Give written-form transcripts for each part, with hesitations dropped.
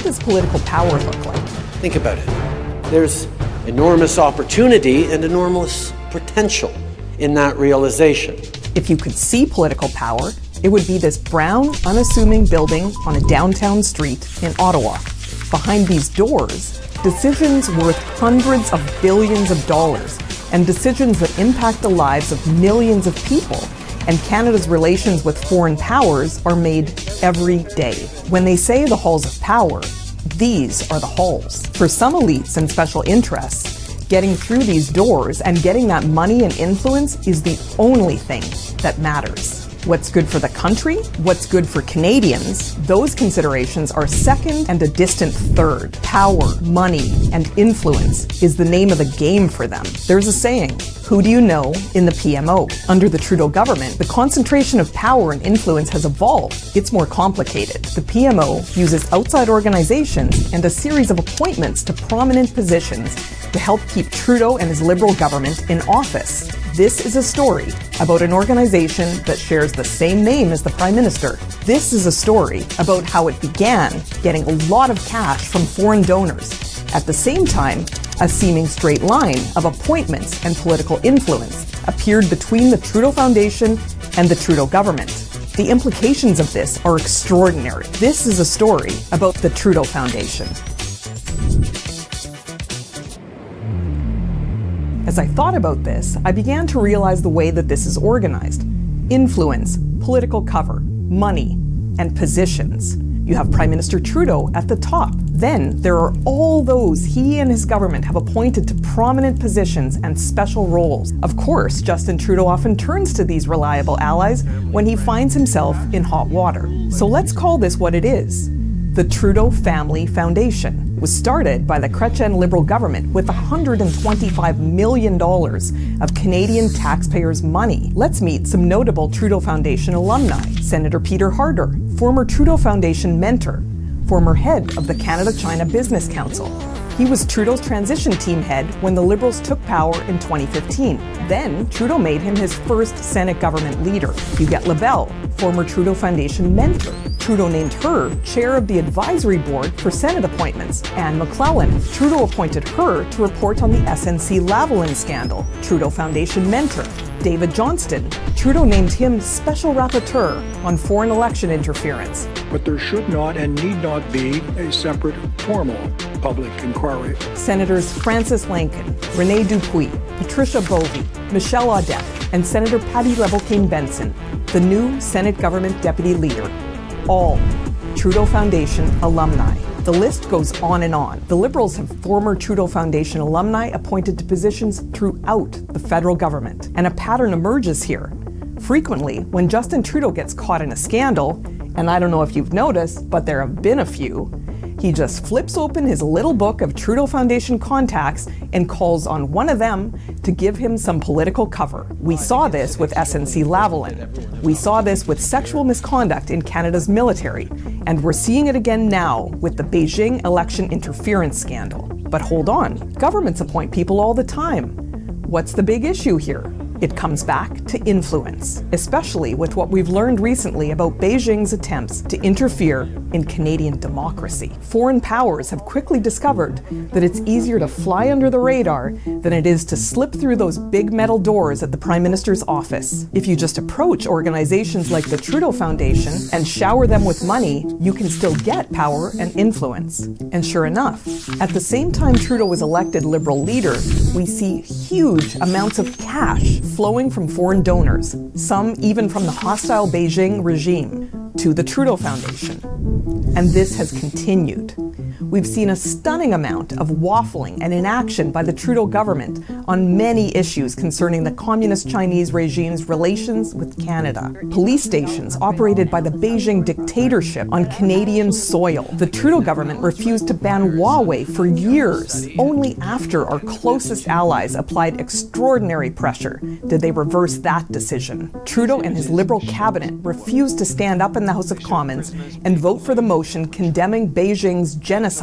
does political power look like? Think about it. There's enormous opportunity and enormous potential in that realization. If you could see political power, it would be this brown, unassuming building on a downtown street in Ottawa. Behind these doors, decisions worth hundreds of billions of dollars, and decisions that impact the lives of millions of people, and Canada's relations with foreign powers are made every day. When they say the halls of power, these are the halls. For some elites and special interests, getting through these doors and getting that money and influence is the only thing that matters. What's good for the country? What's good for Canadians? Those considerations are second and a distant third. Power, money, and influence is the name of the game for them. There's a saying, who do you know in the PMO? Under the Trudeau government, the concentration of power and influence has evolved. It's more complicated. The PMO uses outside organizations and a series of appointments to prominent positions to help keep Trudeau and his Liberal government in office. This is a story about an organization that shares the same name as the Prime Minister. This is a story about how it began getting a lot of cash from foreign donors. At the same time, a seeming straight line of appointments and political influence appeared between the Trudeau Foundation and the Trudeau government. The implications of this are extraordinary. This is a story about the Trudeau Foundation. As I thought about this, I began to realize the way that this is organized. Influence, political cover, money, and positions. You have Prime Minister Trudeau at the top. Then there are all those he and his government have appointed to prominent positions and special roles. Of course, Justin Trudeau often turns to these reliable allies when he finds himself in hot water. So let's call this what it is. The Trudeau Family Foundation was started by the Chrétien Liberal government with $125 million of Canadian taxpayers' money. Let's meet some notable Trudeau Foundation alumni. Senator Peter Harder, former Trudeau Foundation mentor, former head of the Canada-China Business Council. He was Trudeau's transition team head when the Liberals took power in 2015. Then, Trudeau made him his first Senate government leader. Huguette Lebel, former Trudeau Foundation mentor. Trudeau named her chair of the advisory board for Senate appointments. Anne McClellan, Trudeau appointed her to report on the SNC-Lavalin scandal. Trudeau Foundation mentor. David Johnston, Trudeau named him Special Rapporteur on foreign election interference. But there should not and need not be a separate formal public inquiry. Senators Francis Lankin, Rene Dupuis, Patricia Bovey, Michelle Audette, and Senator Patty Levelking-Benson, the new Senate government deputy leader, all Trudeau Foundation alumni. The list goes on and on. The Liberals have former Trudeau Foundation alumni appointed to positions throughout the federal government. And a pattern emerges here. Frequently, when Justin Trudeau gets caught in a scandal, and I don't know if you've noticed, but there have been a few, he just flips open his little book of Trudeau Foundation contacts and calls on one of them to give him some political cover. We saw this with SNC-Lavalin. We saw this with sexual misconduct in Canada's military. And we're seeing it again now with the Beijing election interference scandal. But hold on, governments appoint people all the time. What's the big issue here? It comes back to influence, especially with what we've learned recently about Beijing's attempts to interfere in Canadian democracy. Foreign powers have quickly discovered that it's easier to fly under the radar than it is to slip through those big metal doors at the Prime Minister's office. If you just approach organizations like the Trudeau Foundation and shower them with money, you can still get power and influence. And sure enough, at the same time Trudeau was elected Liberal leader, we see huge amounts of cash flowing from foreign donors, some even from the hostile Beijing regime, to the Trudeau Foundation. And this has continued. We've seen a stunning amount of waffling and inaction by the Trudeau government on many issues concerning the Communist Chinese regime's relations with Canada. Police stations operated by the Beijing dictatorship on Canadian soil. The Trudeau government refused to ban Huawei for years. Only after our closest allies applied extraordinary pressure did they reverse that decision. Trudeau and his Liberal cabinet refused to stand up in the House of Commons and vote for the motion condemning Beijing's genocide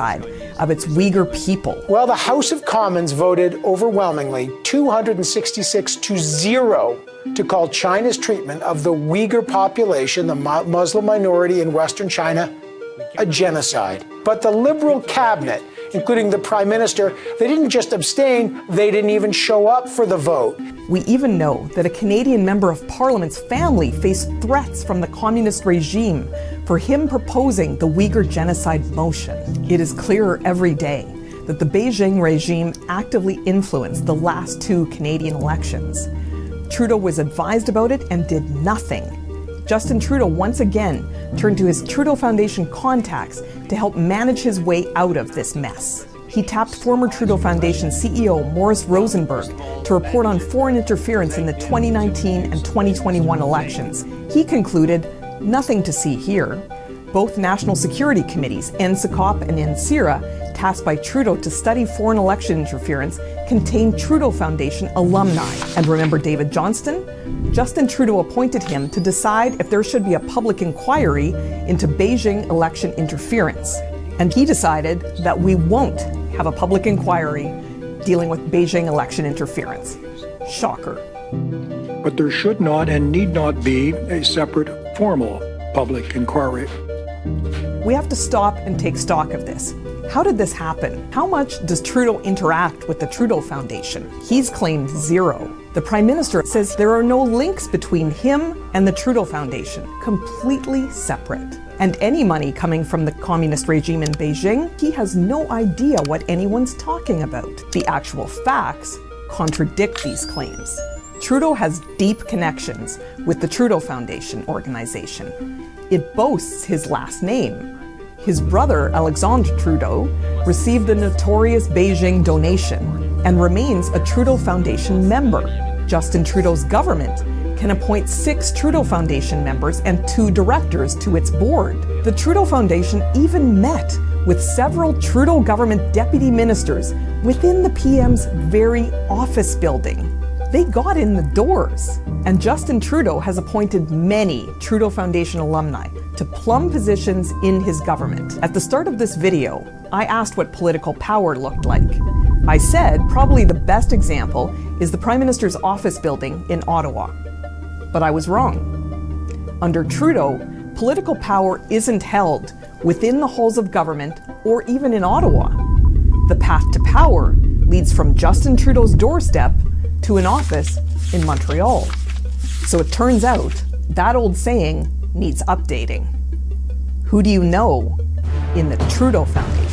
of its Uyghur people. Well, the House of Commons voted overwhelmingly 266-0 to call China's treatment of the Uyghur population, the Muslim minority in Western China, a genocide. But the Liberal cabinet, including the Prime Minister, they didn't just abstain, they didn't even show up for the vote. We even know that a Canadian member of Parliament's family faced threats from the communist regime for him proposing the Uyghur genocide motion. It is clearer every day that the Beijing regime actively influenced the last two Canadian elections. Trudeau was advised about it and did nothing. Justin Trudeau once again turned to his Trudeau Foundation contacts to help manage his way out of this mess. He tapped former Trudeau Foundation CEO Morris Rosenberg to report on foreign interference in the 2019 and 2021 elections. He concluded, nothing to see here. Both national security committees, NSICOP and NSIRA, tasked by Trudeau to study foreign election interference, contain Trudeau Foundation alumni. And remember David Johnston? Justin Trudeau appointed him to decide if there should be a public inquiry into Beijing election interference. And he decided that we won't have a public inquiry dealing with Beijing election interference. Shocker. But there should not and need not be a separate formal public inquiry. We have to stop and take stock of this. How did this happen? How much does Trudeau interact with the Trudeau Foundation? He's claimed zero. The Prime Minister says there are no links between him and the Trudeau Foundation, completely separate. And any money coming from the communist regime in Beijing, he has no idea what anyone's talking about. The actual facts contradict these claims. Trudeau has deep connections with the Trudeau Foundation organization. It boasts his last name. His brother, Alexandre Trudeau, received the notorious Beijing donation and remains a Trudeau Foundation member. Justin Trudeau's government can appoint 6 Trudeau Foundation members and 2 directors to its board. The Trudeau Foundation even met with several Trudeau government deputy ministers within the PM's very office building. They got in the doors. And Justin Trudeau has appointed many Trudeau Foundation alumni to plum positions in his government. At the start of this video, I asked what political power looked like. I said probably the best example is the Prime Minister's office building in Ottawa. But I was wrong. Under Trudeau, political power isn't held within the halls of government or even in Ottawa. The path to power leads from Justin Trudeau's doorstep to an office in Montreal. So it turns out that old saying needs updating. Who do you know in the Trudeau Foundation?